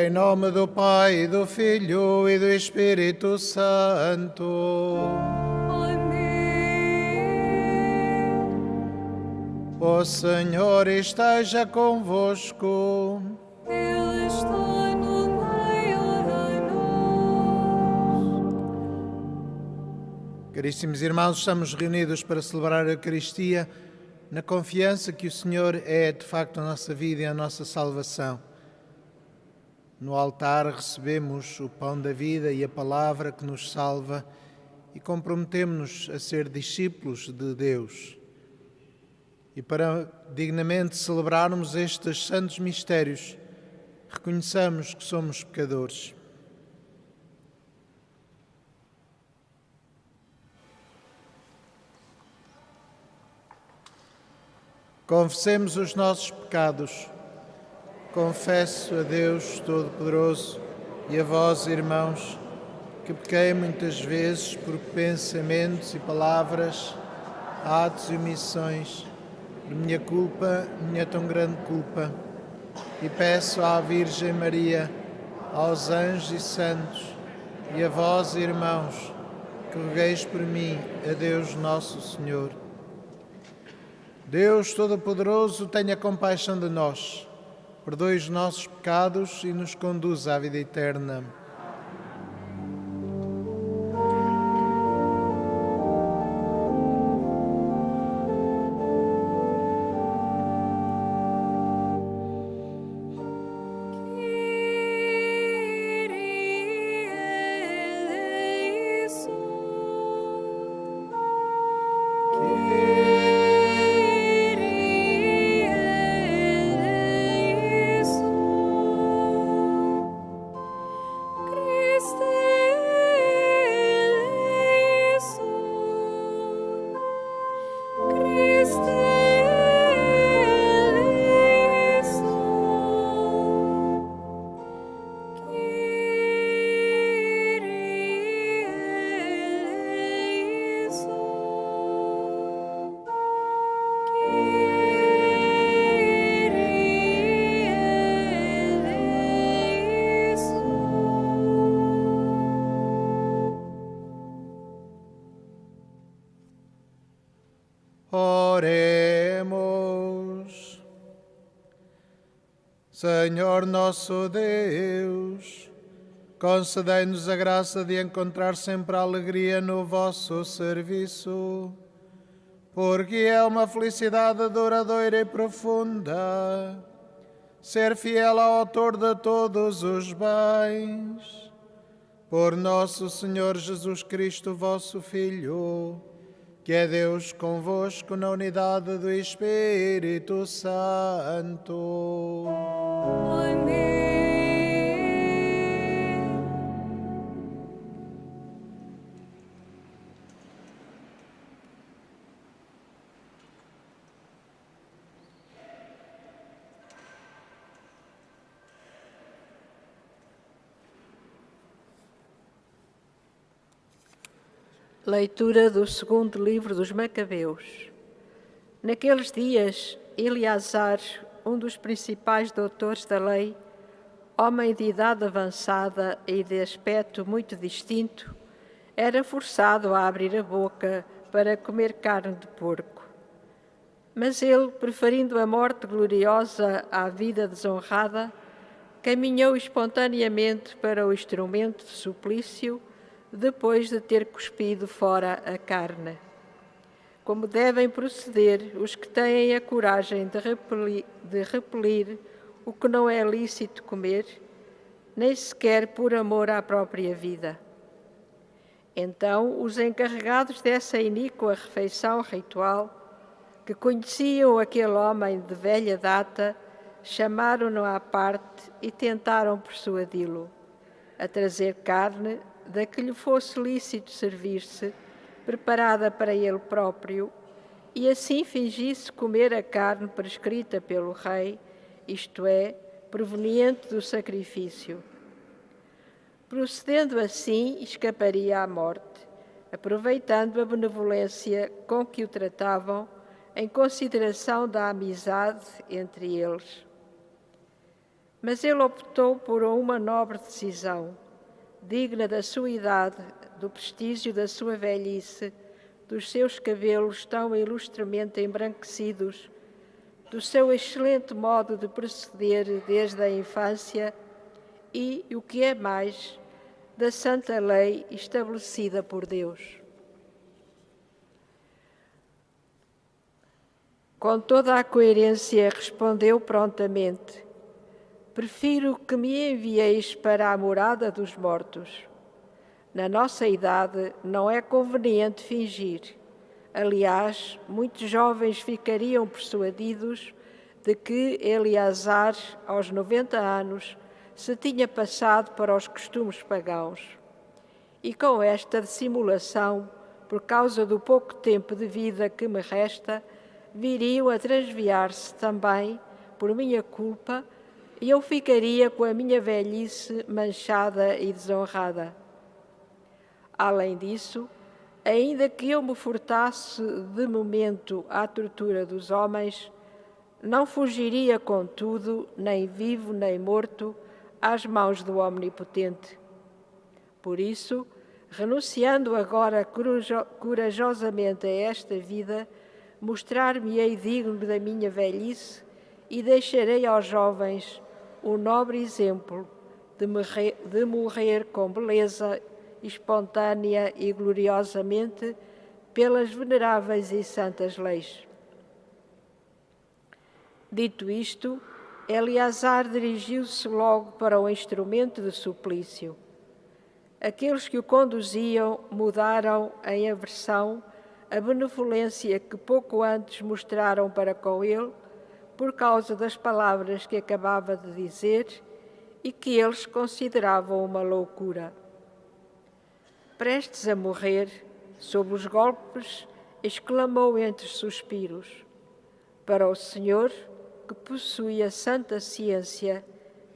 Em nome do Pai, do Filho e do Espírito Santo. O Senhor esteja convosco. Ele está no meio de nós. Caríssimos irmãos, estamos reunidos para celebrar a Eucaristia na confiança que o Senhor é, de facto, a nossa vida e a nossa salvação. No altar recebemos o pão da vida e a palavra que nos salva e comprometemos-nos a ser discípulos de Deus. E para dignamente celebrarmos estes santos mistérios, reconheçamos que somos pecadores. Confessemos os nossos pecados. Confesso a Deus Todo-Poderoso e a vós, irmãos, que pequei muitas vezes por pensamentos e palavras, atos e omissões, por minha culpa, minha tão grande culpa. E peço à Virgem Maria, aos anjos e santos, e a vós, irmãos, que rogueis por mim a Deus Nosso Senhor. Deus Todo-Poderoso, tenha compaixão de nós, perdoe os nossos pecados e nos conduza à vida eterna. Oremos. Senhor nosso Deus, concedei-nos a graça de encontrar sempre a alegria no vosso serviço, porque é uma felicidade duradoura e profunda ser fiel ao Autor de todos os bens. Por nosso Senhor Jesus Cristo, vosso Filho, que é Deus convosco na unidade do Espírito Santo. Amém. Leitura do segundo livro dos Macabeus. Naqueles dias, Eleazar, um dos principais doutores da lei, homem de idade avançada e de aspecto muito distinto, era forçado a abrir a boca para comer carne de porco. Mas ele, preferindo a morte gloriosa à vida desonrada, caminhou espontaneamente para o instrumento de suplício, depois de ter cuspido fora a carne. Como devem proceder os que têm a coragem de repelir o que não é lícito comer, nem sequer por amor à própria vida. Então, os encarregados dessa iníqua refeição ritual, que conheciam aquele homem de velha data, chamaram-no à parte e tentaram persuadi-lo a trazer carne da que lhe fosse lícito servir-se, preparada para ele próprio, e assim fingisse comer a carne prescrita pelo rei, isto é, proveniente do sacrifício. Procedendo assim, escaparia à morte, aproveitando a benevolência com que o tratavam, em consideração da amizade entre eles. Mas ele optou por uma nobre decisão, digna da sua idade, do prestígio da sua velhice, dos seus cabelos tão ilustremente embranquecidos, do seu excelente modo de proceder desde a infância e, o que é mais, da santa lei estabelecida por Deus. Com toda a coerência respondeu prontamente: prefiro que me envieis para a morada dos mortos. Na nossa idade não é conveniente fingir. Aliás, muitos jovens ficariam persuadidos de que Eleazar, aos 90 anos, se tinha passado para os costumes pagãos. E com esta dissimulação, por causa do pouco tempo de vida que me resta, viriam a transviar-se também, por minha culpa, e eu ficaria com a minha velhice manchada e desonrada. Além disso, ainda que eu me furtasse de momento à tortura dos homens, não fugiria, contudo, nem vivo nem morto, às mãos do Omnipotente. Por isso, renunciando agora corajosamente a esta vida, mostrar-me-ei digno da minha velhice e deixarei aos jovens o nobre exemplo de morrer com beleza espontânea e gloriosamente pelas veneráveis e santas leis. Dito isto, Eleazar dirigiu-se logo para o instrumento de suplício. Aqueles que o conduziam mudaram em aversão a benevolência que pouco antes mostraram para com ele, por causa das palavras que acabava de dizer e que eles consideravam uma loucura. Prestes a morrer, sob os golpes, exclamou entre suspiros: para o Senhor, que possui a santa ciência,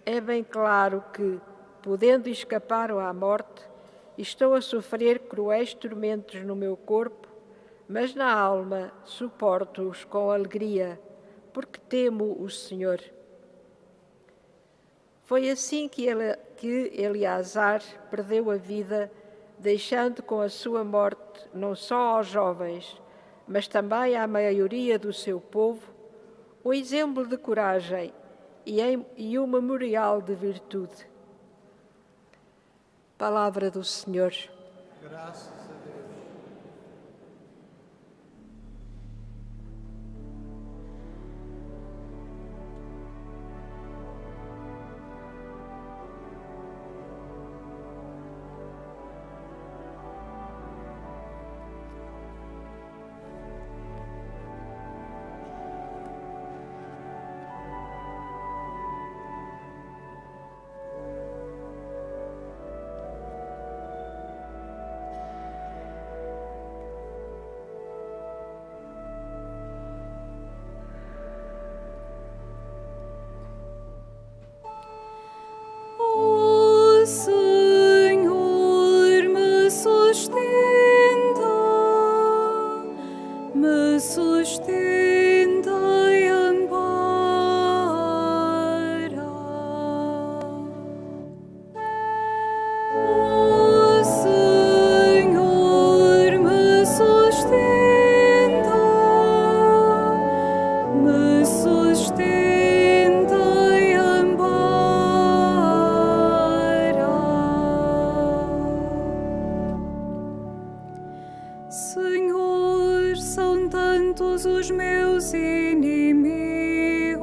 é bem claro que, podendo escapar à morte, estou a sofrer cruéis tormentos no meu corpo, mas na alma suporto-os com alegria, porque temo o Senhor. Foi assim que Eleazar perdeu a vida, deixando com a sua morte não só aos jovens, mas também à maioria do seu povo, o exemplo de coragem e o memorial de virtude. Palavra do Senhor. Graças a Deus. Senhor, são tantos os meus inimigos,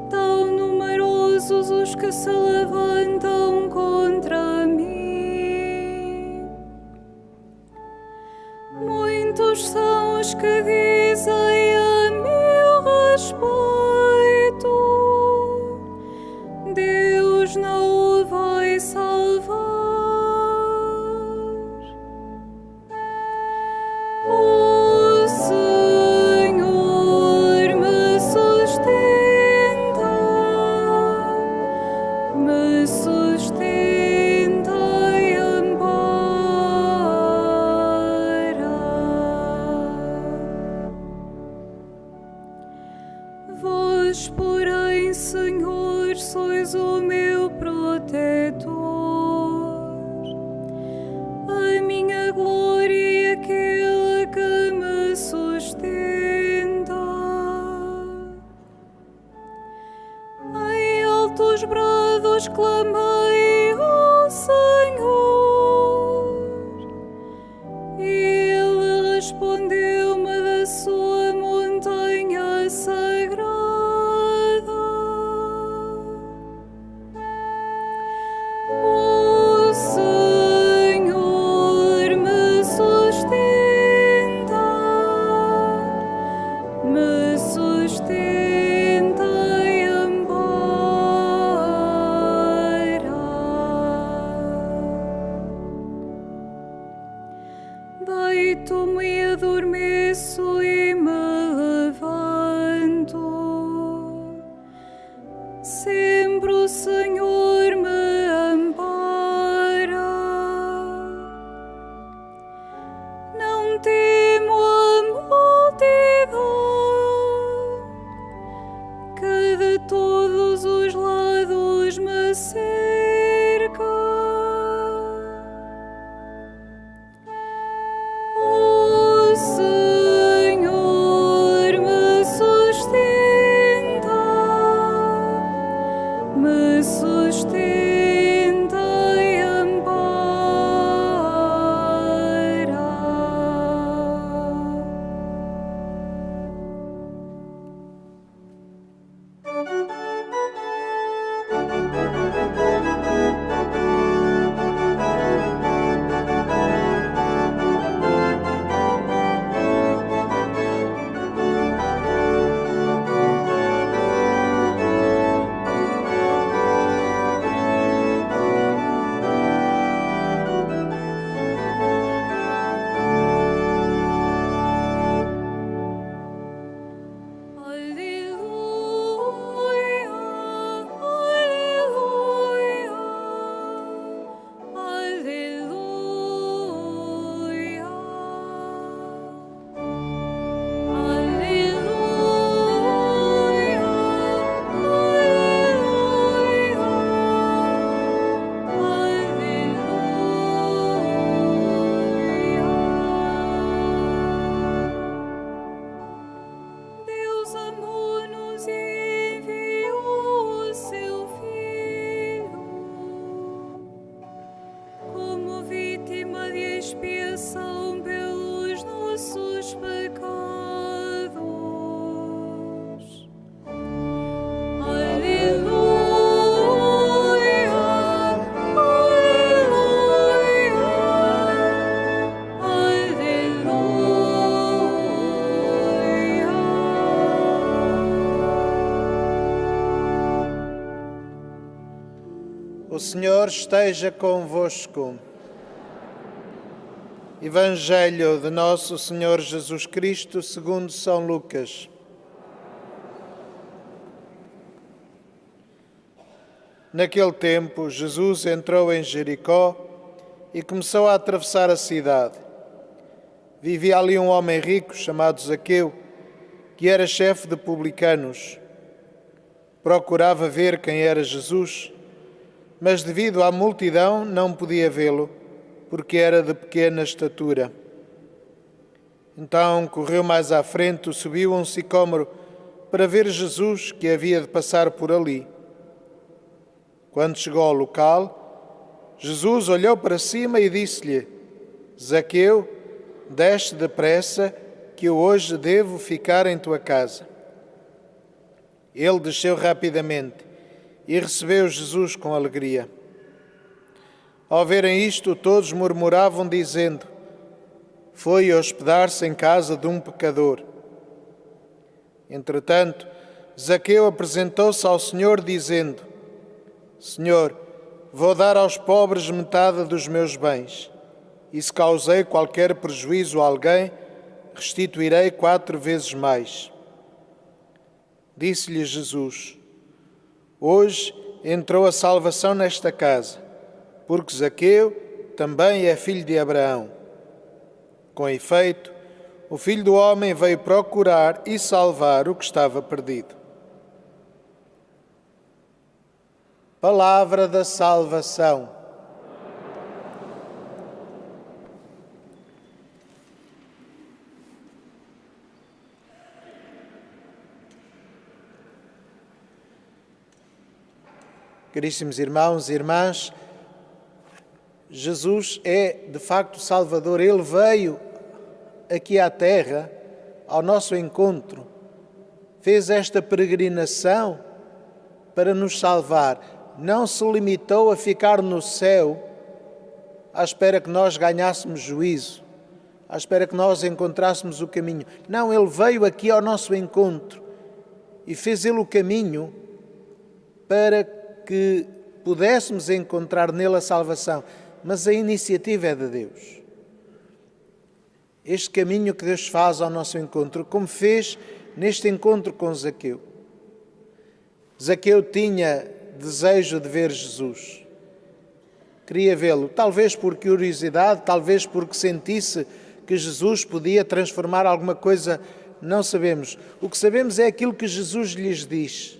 tão numerosos os que se levantam contra mim. Muitos são os que dizem a meu respeito: Deus não o vai salvar. O ao Senhor. Ele respondeu-me da sua montanha sagrada. O Senhor me sustenta e ampara. Deito-me e adormeço e me levanto. Sempre o Senhor me ampara. Não temo a multidão que de todos os lados me cerca. O Senhor me sustenta e ampara. Deus amou-nos e enviou o seu Filho como vítima de expiação pelos nossos pecados. Aleluia, O Senhor esteja convosco. Evangelho de Nosso Senhor Jesus Cristo segundo São Lucas. Naquele tempo, Jesus entrou em Jericó e começou a atravessar a cidade. Vivia ali um homem rico chamado Zaqueu, que era chefe de publicanos. Procurava ver quem era Jesus, mas devido à multidão não podia vê-lo, porque era de pequena estatura. Então correu mais à frente, subiu a um sicômoro para ver Jesus, que havia de passar por ali. Quando chegou ao local, Jesus olhou para cima e disse-lhe: Zaqueu, desce depressa, que eu hoje devo ficar em tua casa. Ele desceu rapidamente e recebeu Jesus com alegria. Ao verem isto, todos murmuravam, dizendo: foi hospedar-se em casa de um pecador. Entretanto, Zaqueu apresentou-se ao Senhor, dizendo: Senhor, vou dar aos pobres metade dos meus bens, e se causei qualquer prejuízo a alguém, restituirei 4 vezes mais. Disse-lhe Jesus: hoje entrou a salvação nesta casa, porque Zaqueu também é filho de Abraão. Com efeito, o Filho do Homem veio procurar e salvar o que estava perdido. Palavra da salvação. Caríssimos irmãos e irmãs, Jesus é de facto o Salvador. Ele veio aqui à Terra, ao nosso encontro, fez esta peregrinação para nos salvar. Não se limitou a ficar no céu à espera que nós ganhássemos juízo, à espera que nós encontrássemos o caminho. Não, Ele veio aqui ao nosso encontro e fez Ele o caminho para que pudéssemos encontrar nele a salvação. Mas a iniciativa é de Deus. Este caminho que Deus faz ao nosso encontro, como fez neste encontro com Zaqueu. Zaqueu tinha desejo de ver Jesus. Queria vê-lo, talvez por curiosidade, talvez porque sentisse que Jesus podia transformar alguma coisa, não sabemos. O que sabemos é aquilo que Jesus lhes diz: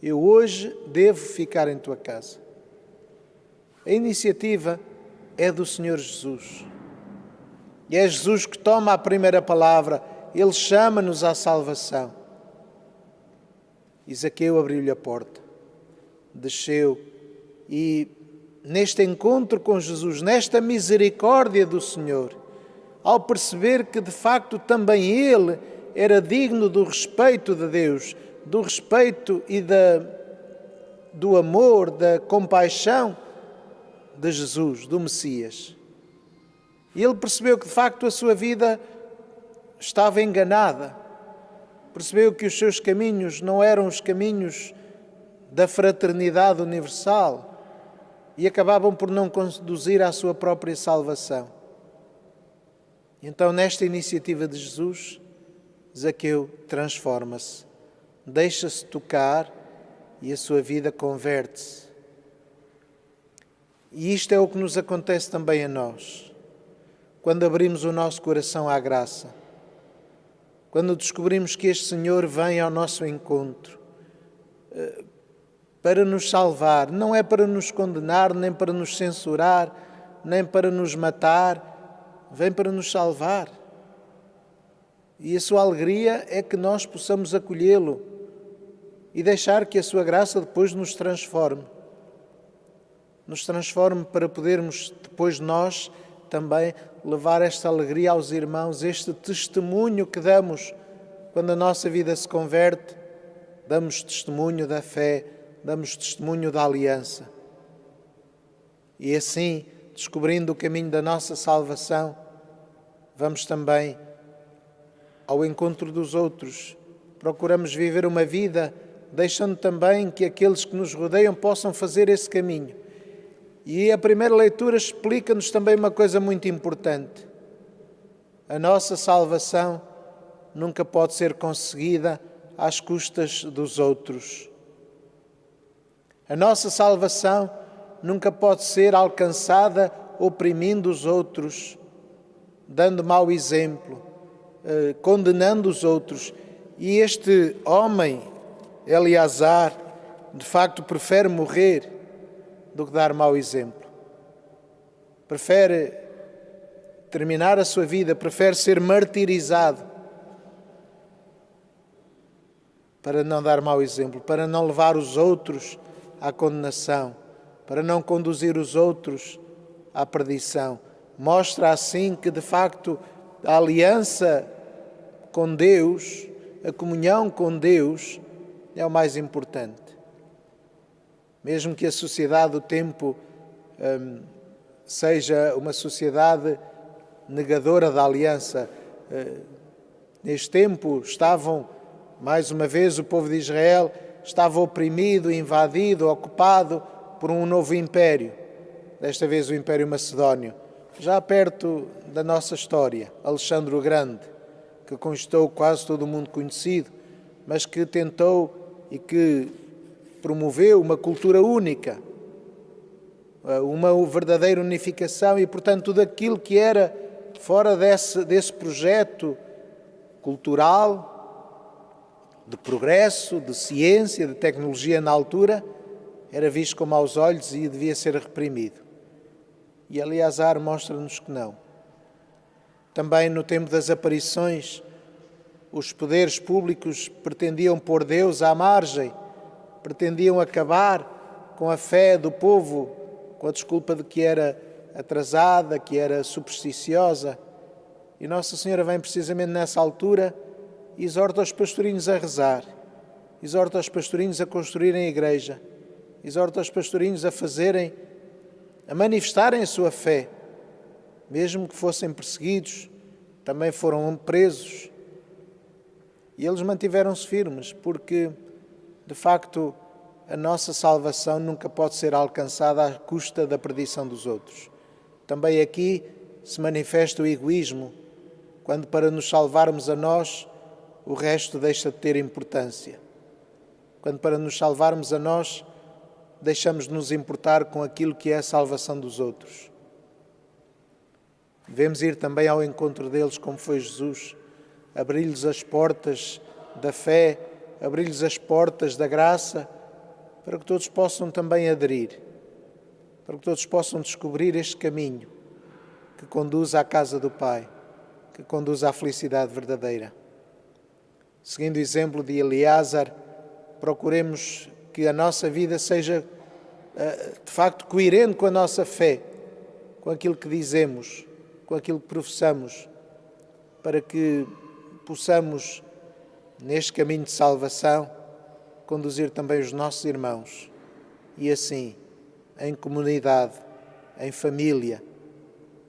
eu hoje devo ficar em tua casa. A iniciativa é do Senhor Jesus. E é Jesus que toma a primeira palavra. Ele chama-nos à salvação. E Zaqueu abriu-lhe a porta, desceu e neste encontro com Jesus, nesta misericórdia do Senhor, ao perceber que de facto também ele era digno do respeito de Deus, do respeito e do amor, da compaixão de Jesus, do Messias. E ele percebeu que de facto a sua vida estava enganada. Percebeu que os seus caminhos não eram os caminhos da fraternidade universal e acabavam por não conduzir à sua própria salvação. Então, nesta iniciativa de Jesus, Zaqueu transforma-se, deixa-se tocar e a sua vida converte-se. E isto é o que nos acontece também a nós, quando abrimos o nosso coração à graça, quando descobrimos que este Senhor vem ao nosso encontro para nos salvar, não é para nos condenar, nem para nos censurar, nem para nos matar, vem para nos salvar. E a sua alegria é que nós possamos acolhê-lo e deixar que a sua graça depois nos transforme para podermos depois nós também levar esta alegria aos irmãos, este testemunho que damos quando a nossa vida se converte, damos testemunho da fé, damos testemunho da aliança. E assim, descobrindo o caminho da nossa salvação, vamos também ao encontro dos outros, procuramos viver uma vida deixando também que aqueles que nos rodeiam possam fazer esse caminho. E a primeira leitura explica-nos também uma coisa muito importante. A nossa salvação nunca pode ser conseguida às custas dos outros. A nossa salvação nunca pode ser alcançada oprimindo os outros, dando mau exemplo, condenando os outros. E este homem, Eleazar, de facto prefere morrer do que dar mau exemplo. Prefere terminar a sua vida, prefere ser martirizado para não dar mau exemplo, para não levar os outros à condenação, para não conduzir os outros à perdição. Mostra assim que, de facto, a aliança com Deus, a comunhão com Deus, é o mais importante. Mesmo que a sociedade do tempo seja uma sociedade negadora da aliança, neste tempo estavam, mais uma vez, o povo de Israel estava oprimido, invadido, ocupado por um novo império, desta vez o Império Macedónio, já perto da nossa história, Alexandre o Grande, que conquistou quase todo o mundo conhecido, mas que tentou e que promoveu uma cultura única, uma verdadeira unificação e, portanto, tudo aquilo que era fora desse projeto cultural, de progresso, de ciência, de tecnologia na altura, era visto com maus olhos e devia ser reprimido. E Eleazar mostra-nos que não. Também no tempo das aparições, os poderes públicos pretendiam pôr Deus à margem, pretendiam acabar com a fé do povo, com a desculpa de que era atrasada, que era supersticiosa. E Nossa Senhora vem precisamente nessa altura e exorta os pastorinhos a rezar, exorta os pastorinhos a construírem a igreja, exorta os pastorinhos a manifestarem a sua fé, mesmo que fossem perseguidos, também foram presos. E eles mantiveram-se firmes, porque, de facto, a nossa salvação nunca pode ser alcançada à custa da perdição dos outros. Também aqui se manifesta o egoísmo, quando para nos salvarmos a nós, o resto deixa de ter importância. Quando para nos salvarmos a nós, deixamos de nos importar com aquilo que é a salvação dos outros. Devemos ir também ao encontro deles, como foi Jesus, abrir-lhes as portas da fé, abrir-lhes as portas da graça, para que todos possam também aderir, para que todos possam descobrir este caminho que conduz à casa do Pai, que conduz à felicidade verdadeira. Seguindo o exemplo de Eleazar, procuremos que a nossa vida seja, de facto, coerente com a nossa fé, com aquilo que dizemos, com aquilo que professamos, para que possamos, neste caminho de salvação, conduzir também os nossos irmãos e assim, em comunidade, em família,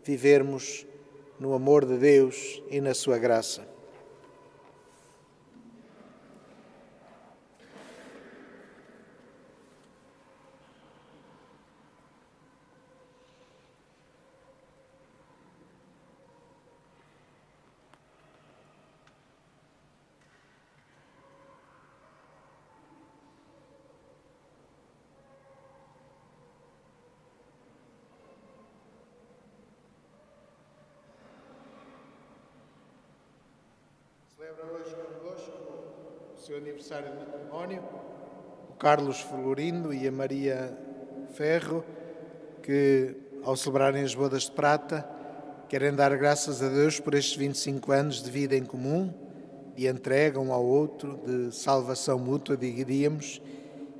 vivermos no amor de Deus e na sua graça. Celebra hoje convosco o seu aniversário de matrimónio, o Carlos Florindo e a Maria Ferro, que, ao celebrarem as bodas de prata, querem dar graças a Deus por estes 25 anos de vida em comum, de entrega um ao outro, de salvação mútua, diríamos,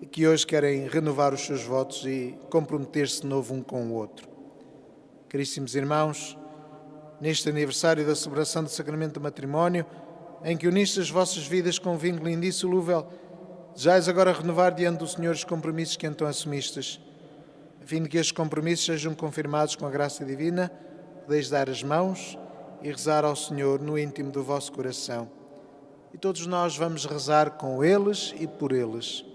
e que hoje querem renovar os seus votos e comprometer-se de novo um com o outro. Caríssimos irmãos, neste aniversário da celebração do sacramento do matrimónio, em que unistes as vossas vidas com um vínculo indissolúvel, desejais agora renovar diante do Senhor os compromissos que então assumistes, a fim de que estes compromissos sejam confirmados com a graça divina, podeis dar as mãos e rezar ao Senhor no íntimo do vosso coração. E todos nós vamos rezar com eles e por eles.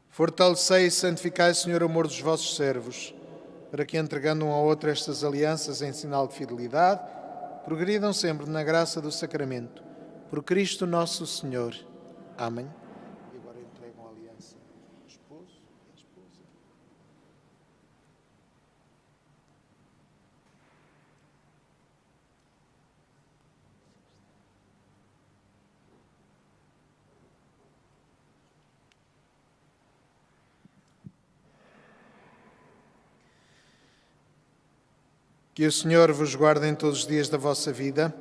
Fortalecei e santificai, Senhor, o amor dos vossos servos, para que, entregando um ao outro estas alianças em sinal de fidelidade, progridam sempre na graça do sacramento. Por Cristo nosso Senhor. Amém. E agora entregam a aliança ao esposo e à esposa. Que o Senhor vos guarde em todos os dias da vossa vida,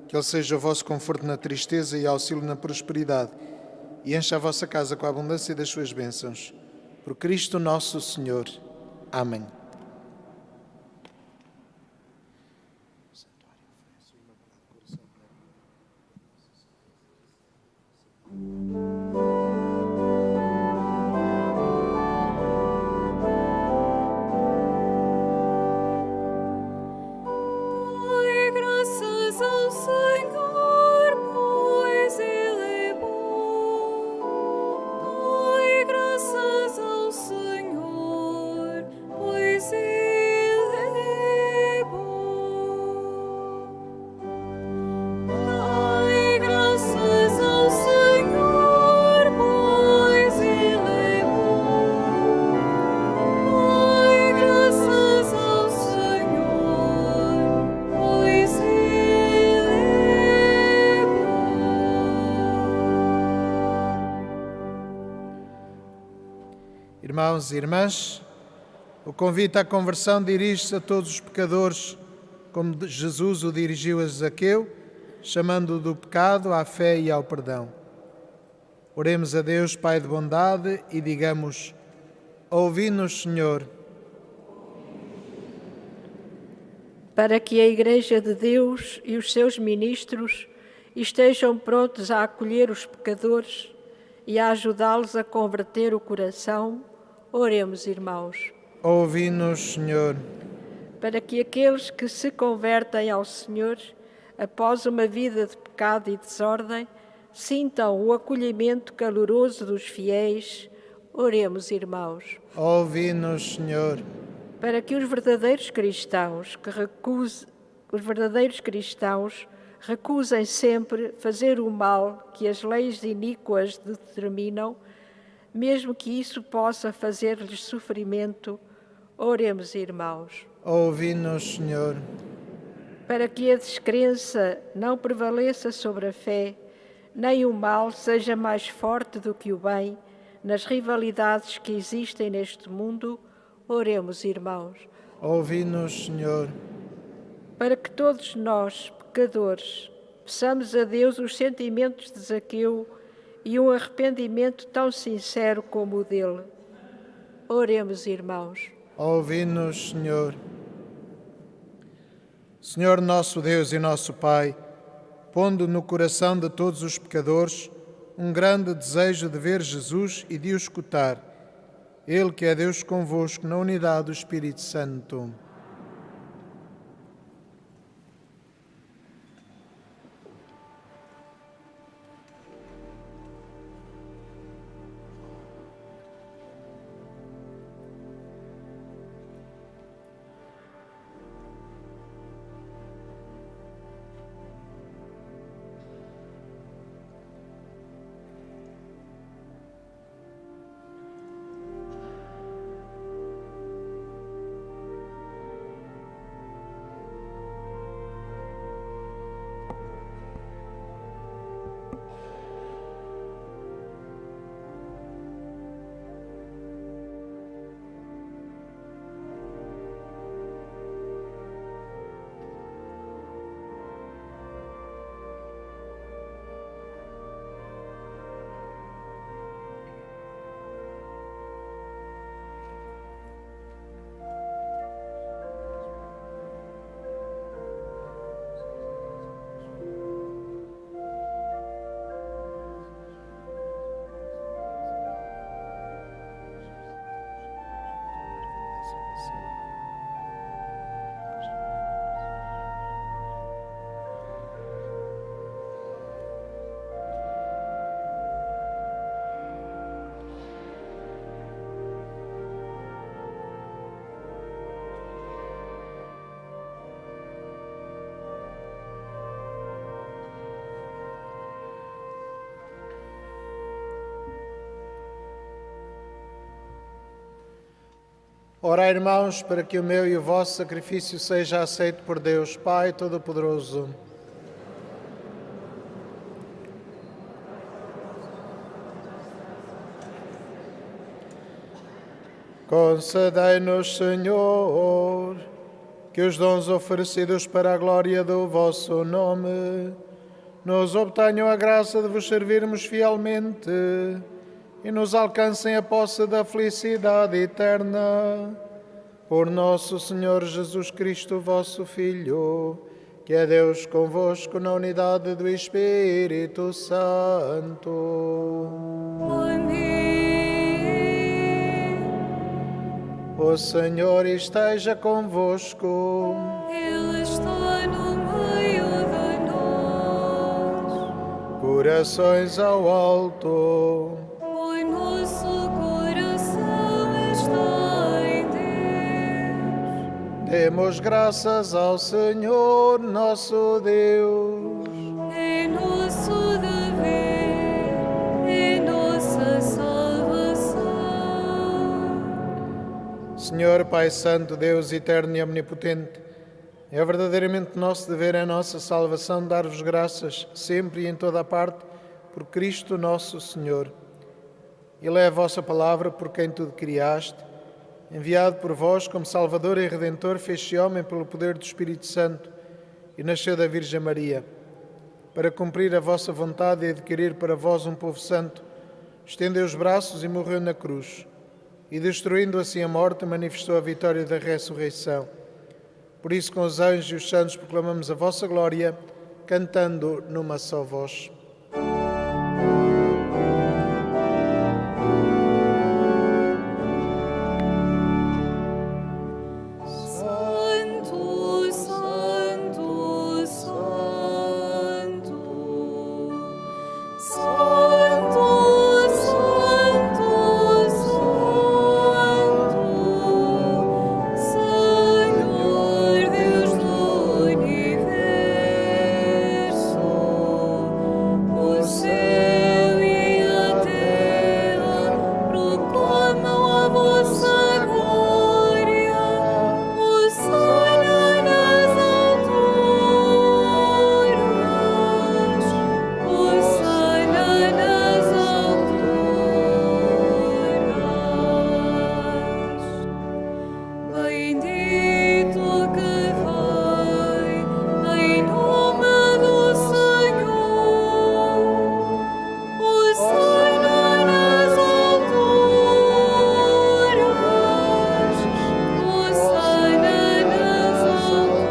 que Ele seja o vosso conforto na tristeza e auxílio na prosperidade, e encha a vossa casa com a abundância das suas bênçãos. Por Cristo nosso Senhor. Amém. Dai graças ao Senhor, pois Ele é bom. Dai graças ao Senhor, pois Ele é bom. Dai graças ao Senhor, pois Ele é bom. Dai graças ao Senhor, pois Ele é bom. Irmãos e irmãs, O convite à conversão dirige-se a todos os pecadores, como Jesus o dirigiu a Zaqueu, chamando-o do pecado à fé e ao perdão. Oremos a Deus, Pai de bondade, e digamos: ouvi-nos, Senhor. Para que a Igreja de Deus e os seus ministros estejam prontos a acolher os pecadores e a ajudá-los a converter o coração, oremos, irmãos. Ouvi-nos, Senhor. Para que aqueles que se convertem ao Senhor, após uma vida de pecado e desordem, sintam o acolhimento caloroso dos fiéis, oremos, irmãos. Ouvi-nos, Senhor. Para que os verdadeiros cristãos recusem sempre fazer o mal que as leis iníquas determinam, mesmo que isso possa fazer-lhes sofrimento, oremos, irmãos. Ouvi-nos, Senhor. Para que a descrença não prevaleça sobre a fé, nem o mal seja mais forte do que o bem, nas rivalidades que existem neste mundo, oremos, irmãos. Ouvi-nos, Senhor. Para que todos nós, pecadores, peçamos a Deus os sentimentos de Zaqueu e um arrependimento tão sincero como o dele. Oremos, irmãos. Ouvi-nos, Senhor. Senhor nosso Deus e nosso Pai, pondo no coração de todos os pecadores um grande desejo de ver Jesus e de o escutar, Ele que é Deus convosco na unidade do Espírito Santo. Orai, irmãos, para que o meu e o vosso sacrifício seja aceito por Deus, Pai Todo-Poderoso. Concedei-nos, Senhor, que os dons oferecidos para a glória do vosso nome nos obtenham a graça de vos servirmos fielmente e nos alcancem a posse da felicidade eterna. Por nosso Senhor Jesus Cristo, vosso Filho, que é Deus convosco na unidade do Espírito Santo. Amém. O Senhor esteja convosco. Ele está no meio de nós. Corações ao alto. O nosso coração está em Deus. Demos graças ao Senhor nosso Deus. É nosso dever, é nossa salvação. Senhor Pai Santo, Deus eterno e omnipotente, é verdadeiramente nosso dever, é nossa salvação dar-vos graças sempre e em toda a parte por Cristo nosso Senhor. Ele é a vossa palavra por quem tudo criaste enviado por vós como Salvador e Redentor, fez-se homem pelo poder do Espírito Santo e nasceu da Virgem Maria. Para cumprir a vossa vontade e adquirir para vós um povo santo, estendeu os braços e morreu na cruz, e destruindo assim a morte, manifestou a vitória da ressurreição. Por isso, com os anjos e os santos, proclamamos a vossa glória, cantando numa só voz. Santo, Santo, Santo, Santo, Santo, Santo, Senhor Deus do universo, o céu e a terra proclamam a vossa glória. Hosana nas alturas, Hosana nas alturas. Bendito que vem em nome do Senhor. Hosana nas alturas, Hosana nas alturas.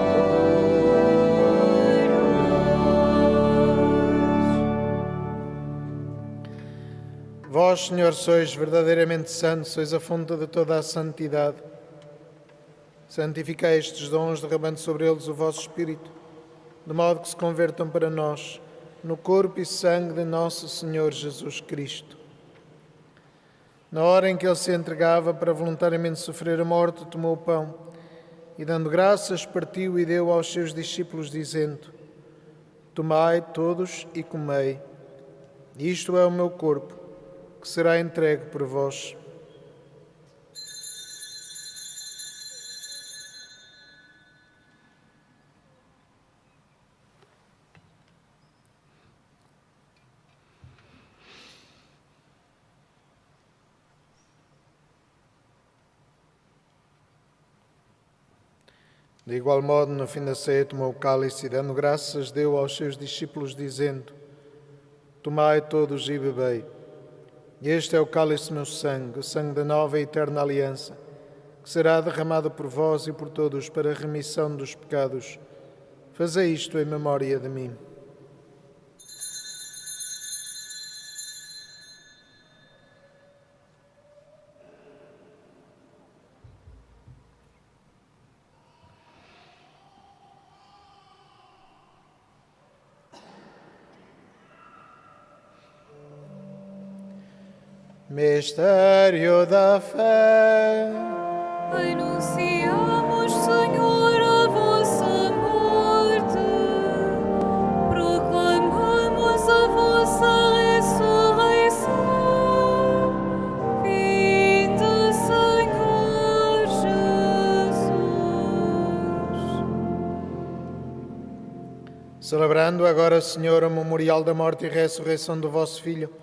Vós, Senhor, sois verdadeiramente santo, sois a fonte de toda a santidade. Santificai estes dons, derramando sobre eles o vosso Espírito, de modo que se convertam para nós no corpo e sangue de nosso Senhor Jesus Cristo. Na hora em que ele se entregava para voluntariamente sofrer a morte, tomou o pão e, dando graças, partiu e deu aos seus discípulos, dizendo: Tomai todos e comei. Isto é o meu corpo, que será entregue por vós. De igual modo, no fim da ceia, tomou o cálice e, dando graças, deu aos seus discípulos, dizendo: Tomai todos e bebei. Este é o cálice do meu sangue, o sangue da nova e eterna aliança, que será derramado por vós e por todos para a remissão dos pecados. Fazei isto em memória de mim. Mistério da fé. Anunciamos, Senhor, a vossa morte, proclamamos a vossa ressurreição. Vinde, Senhor Jesus. Celebrando agora, Senhor, o memorial da morte e ressurreição do vosso Filho,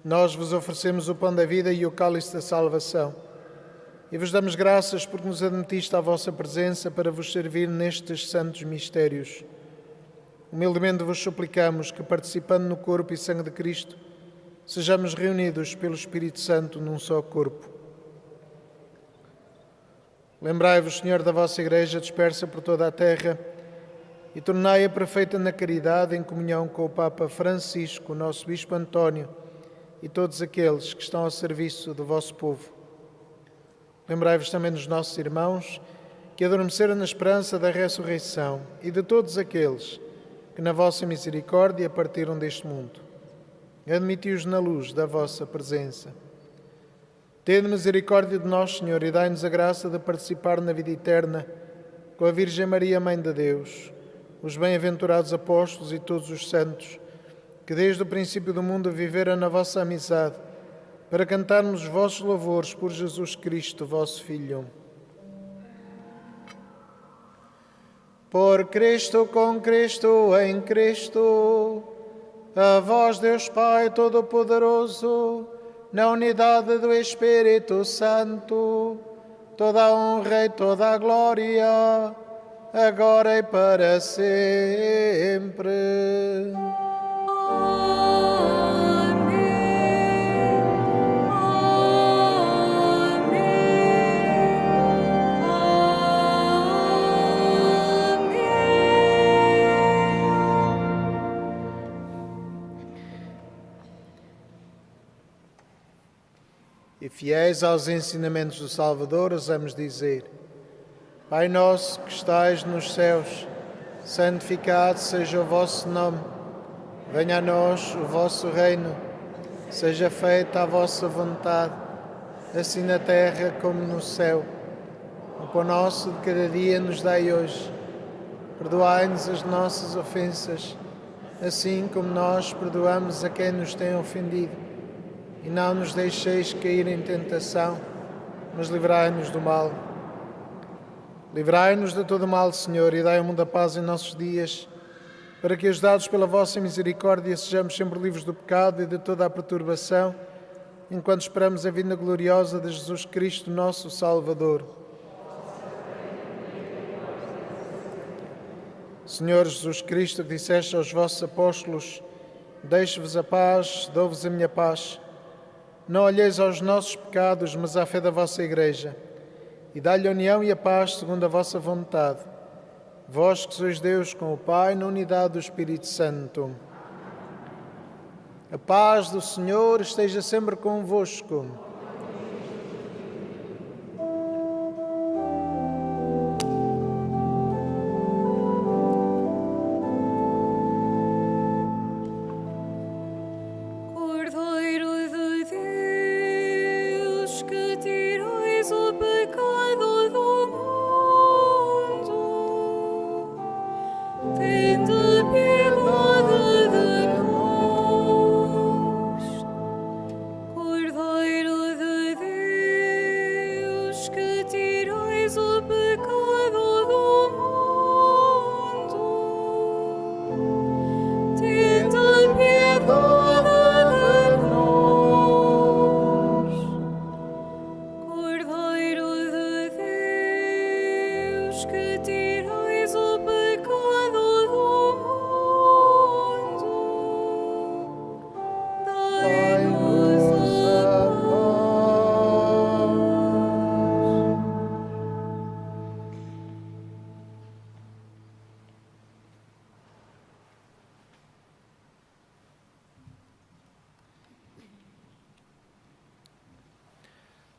nós vos oferecemos o pão da vida e o cálice da salvação. E vos damos graças porque nos admitiste à vossa presença para vos servir nestes santos mistérios. Humildemente vos suplicamos que, participando no corpo e sangue de Cristo, sejamos reunidos pelo Espírito Santo num só corpo. Lembrai-vos, Senhor, da vossa Igreja dispersa por toda a terra e tornai-a perfeita na caridade, em comunhão com o Papa Francisco, o nosso Bispo António, e todos aqueles que estão ao serviço do vosso povo. Lembrai-vos também dos nossos irmãos que adormeceram na esperança da ressurreição e de todos aqueles que na vossa misericórdia partiram deste mundo. Admiti-os na luz da vossa presença. Tende misericórdia de nós, Senhor, e dai-nos a graça de participar na vida eterna com a Virgem Maria, Mãe de Deus, os bem-aventurados apóstolos e todos os santos, que desde o princípio do mundo viveram na vossa amizade, para cantarmos os vossos louvores por Jesus Cristo, vosso Filho. Por Cristo, com Cristo, em Cristo, a vós, Deus Pai Todo-Poderoso, na unidade do Espírito Santo, toda a honra e toda a glória, agora e para sempre. E fiéis aos ensinamentos do Salvador, ousamos dizer: Pai nosso que estais nos céus, santificado seja o vosso nome. Venha a nós o vosso reino. Seja feita a vossa vontade, assim na terra como no céu. O pão nosso de cada dia nos dai hoje. Perdoai-nos as nossas ofensas, assim como nós perdoamos a quem nos tem ofendido. E não nos deixeis cair em tentação, mas livrai-nos do mal. Livrai-nos de todo o mal, Senhor, e dai ao mundo a paz em nossos dias, para que, ajudados pela vossa misericórdia, sejamos sempre livres do pecado e de toda a perturbação, enquanto esperamos a vinda gloriosa de Jesus Cristo, nosso Salvador. Senhor Jesus Cristo, que disseste aos vossos apóstolos: Deixo-vos a paz, dou-vos a minha paz. Não olheis aos nossos pecados, mas à fé da vossa Igreja, e dá-lhe a união e a paz segundo a vossa vontade. Vós que sois Deus com o Pai, na unidade do Espírito Santo. A paz do Senhor esteja sempre convosco.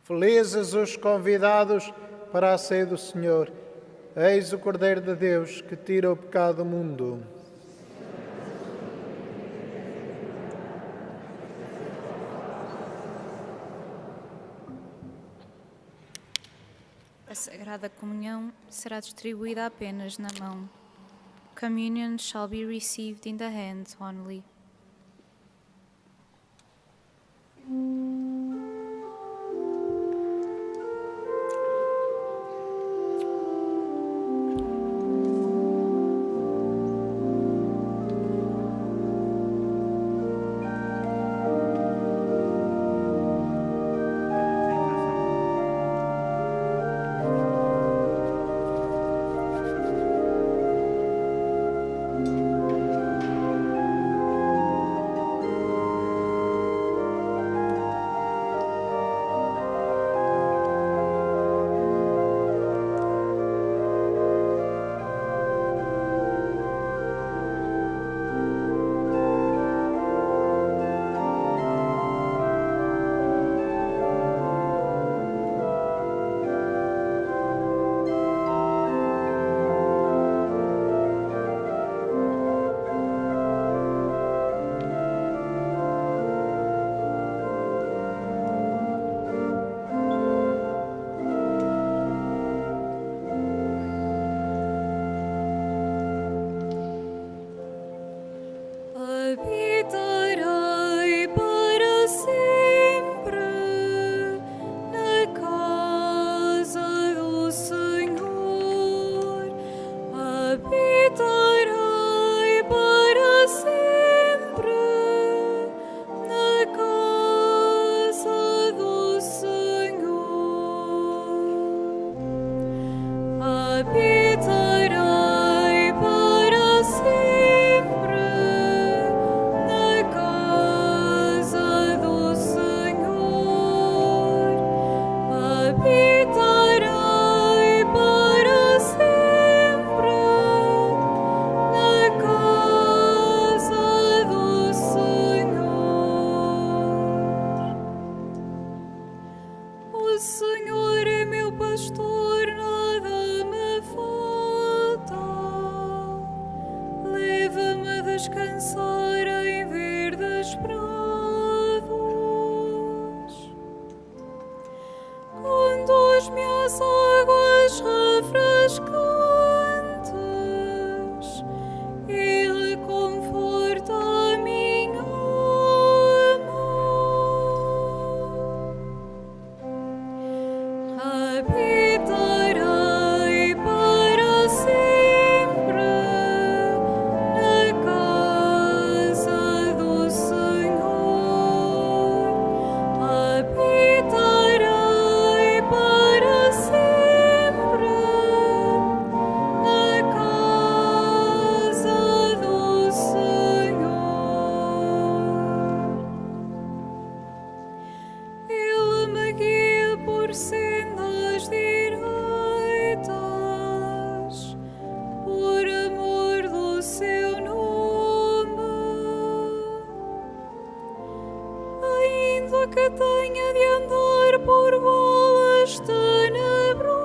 Felizes os convidados para a ceia do Senhor. Eis o Cordeiro de Deus que tira o pecado do mundo. A Sagrada Comunhão será distribuída apenas na mão. Communion shall be received in the hand only. descansar em verdes prados. Conduz-me às águas refrescantes e reconforta a minha alma. Habitarei para sempre na casa do Senhor. Habitarei para sempre na casa do Senhor. Ele me guia por sendas direitas, por amor do seu nome. Ainda que tenha de andar por valas tenebrosas,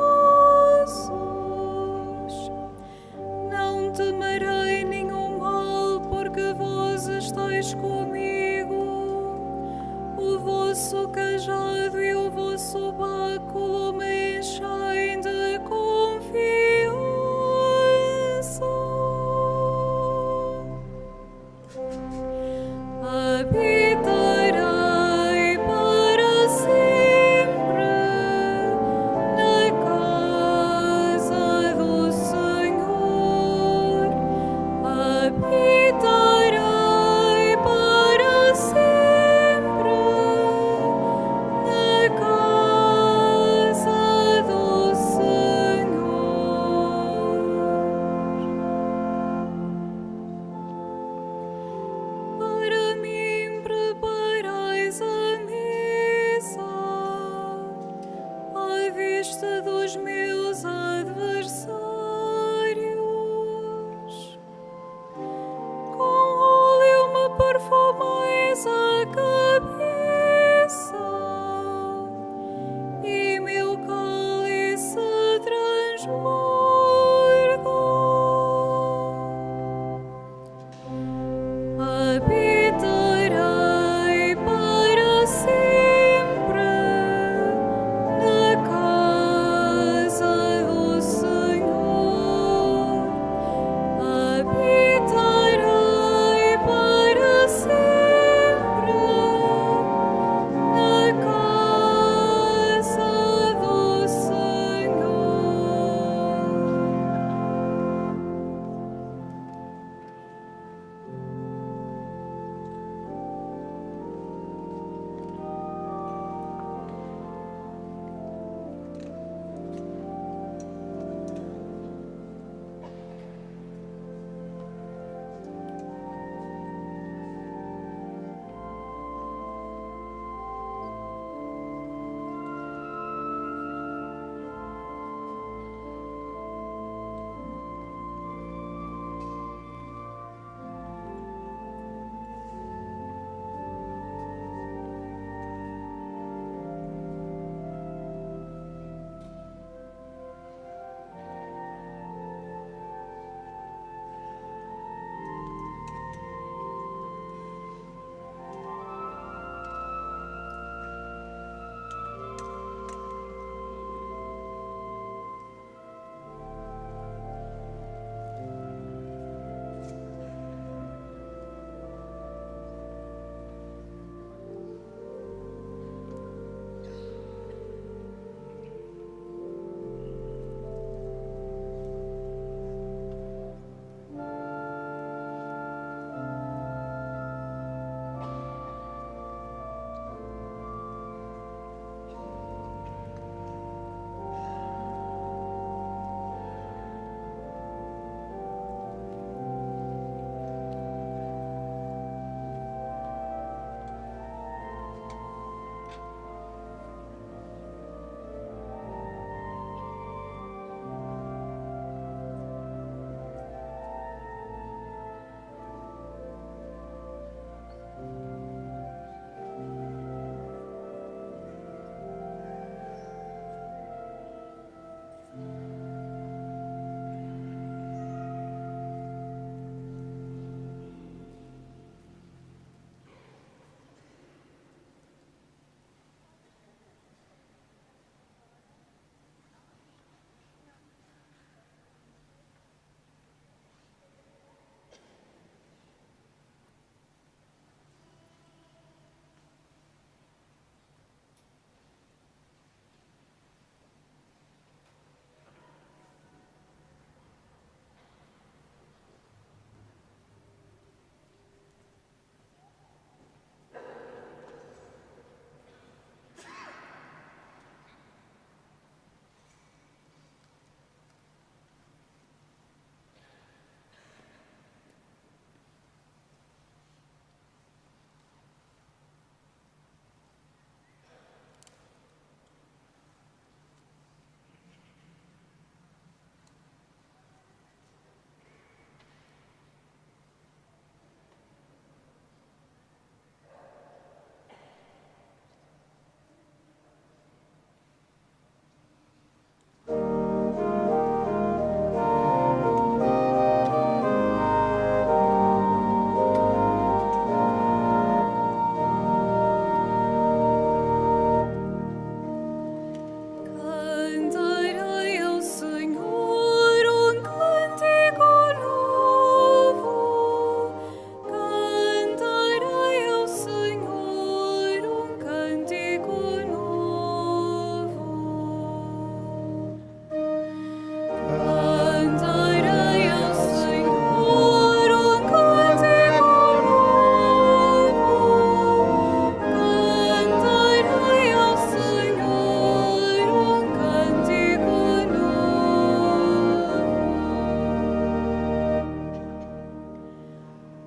não temerei nenhum mal, porque vós estáis comigo. O vosso cajado e o vosso báculo me enchem de confiança. Habitarei para sempre na casa do Senhor. Habitarei para sempre na casa do Senhor. Para mim preparais a mesa à vista dos meus adversários.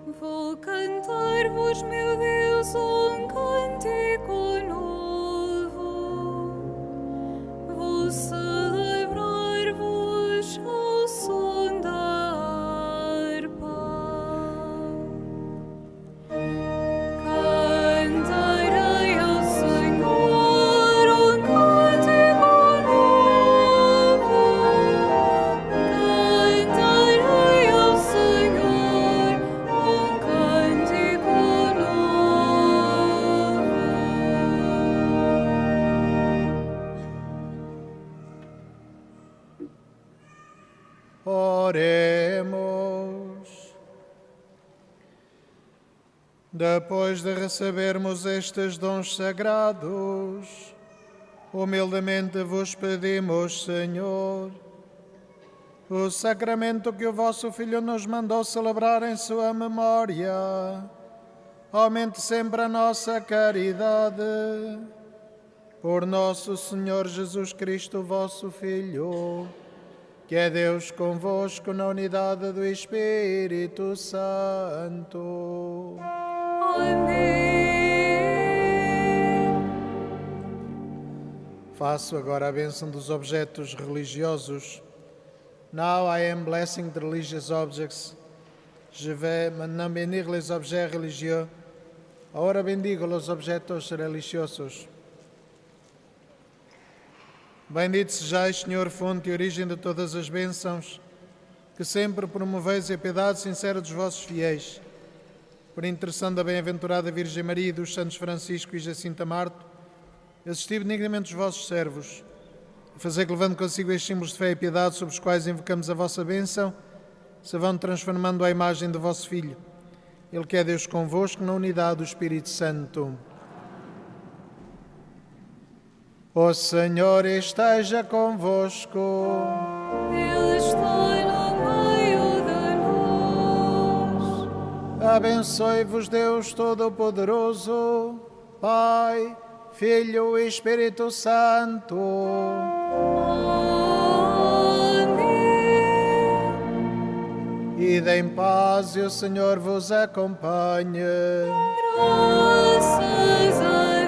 Vou cantar-vos, meu Deus, um cântico novo. Vou celebrar-vos ao som da harpa. Cantarei ao Senhor um cântico novo. Cantarei ao Senhor um cântico novo. Oremos. Depois de recebermos estes dons sagrados, humildemente vos pedimos, Senhor, o sacramento que o vosso Filho nos mandou celebrar em sua memória, aumente sempre a nossa caridade. Por nosso Senhor Jesus Cristo, vosso Filho, que é Deus convosco na unidade do Espírito Santo. Amém. Faço agora a bênção dos objetos religiosos. Now I am blessing the religious objects. Je vais maintenant bénir les objets religieux. Ahora bendigo los objetos religiosos. Bendito sejais, Senhor, fonte e origem de todas as bênçãos, que sempre promoveis a piedade sincera dos vossos fiéis. Por intercessão da bem-aventurada Virgem Maria e dos santos Francisco e Jacinta Marto, assisti benignamente os vossos servos, e fazei que, levando consigo estes símbolos de fé e piedade sobre os quais invocamos a vossa bênção, se vão transformando à imagem do vosso Filho, Ele que é Deus convosco na unidade do Espírito Santo. O Senhor esteja convosco. Ele está no meio de nós. Abençoe-vos Deus Todo-Poderoso, Pai, Filho e Espírito Santo. Amém. Ide em paz e o Senhor vos acompanhe. Graças a